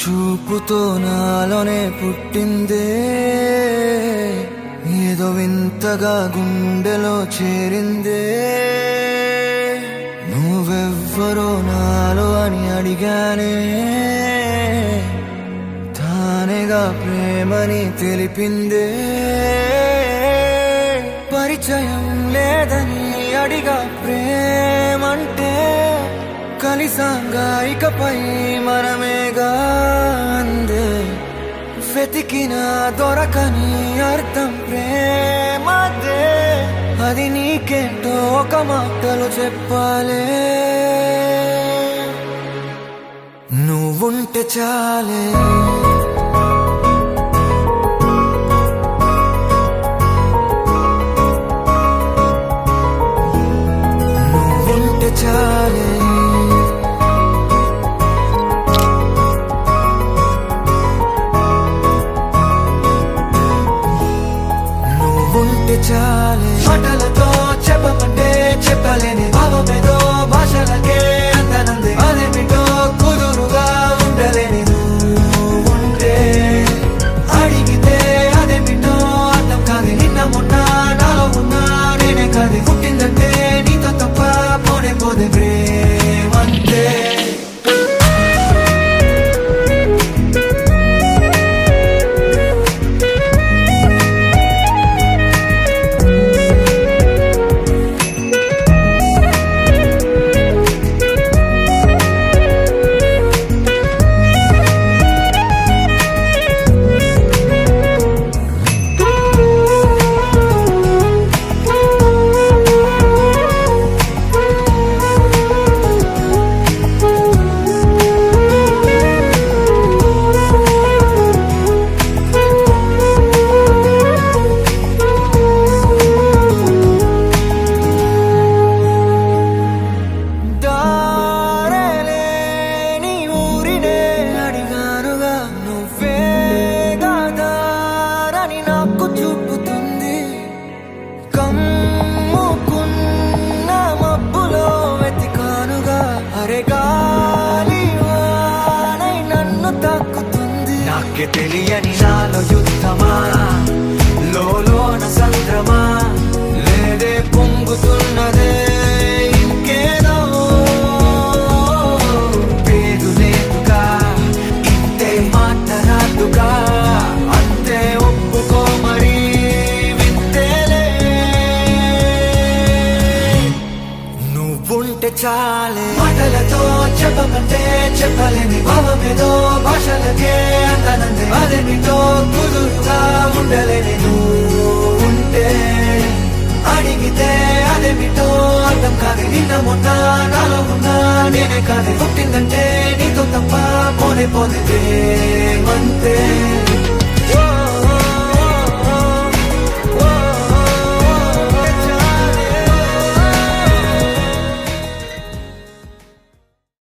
చూపుతో నాలోనే పుట్టిందే, ఏదో వింతగా గుండెలో చేరిందే. నువ్వెవ్వరో నాలో అని అడిగానే, తానేగా ప్రేమని తెలిపిందే. పరిచయం లేదని అడిగా ప్రేమంటే, కలిసాంగా ఇకపై మనమేగా అందే. వెతికినా దొరకని అర్థం ప్రేమదే, అది నీకేంటో ఒక మాటలో చెప్పాలే. నువ్వుంటే చాలే, నువ్వుంటే చాలే, నువ్వుంటే చాలే. మాటలతో చెప్పమంటే చెప్పలేని భావమేదో భాషలకే అందనందే. అదేమిటో కుదురుగా ఉండలేని నువ్వుంటే, అడిగితే అదేమిటో అర్థం కాదు. నిన్న మొన్న నాలో ఉన్నా నేనే కాదు. పుట్టిందంటే నీతో తప్ప పోనే పోదే ప్రేమంతే. నాకే తెలియని నాలో యుద్ధమా, లోన సంద్రమా, లేదే పొంగుతున్నదే ఇంకేదో. పేరు లేదుగా, ఇంతే మాట్లాడుగా, అంతే ఒప్పుకో మరి వింతేలే. నువ్వుంటే చాలే, మాటలతో చెప్పమంటే చెప్పలేని భావమేదో భాషలకే అందనందే. అదేమిటో కుదురుగా ఉండలేని నువ్వుంటే, అడిగితే అదేమిటో అర్థం కాదు. నిన్న మొన్న నాలో ఉన్నా నేనే కాదు. పుట్టిందంటే నీతో తప్ప పోనే పోదే ప్రేమంతే.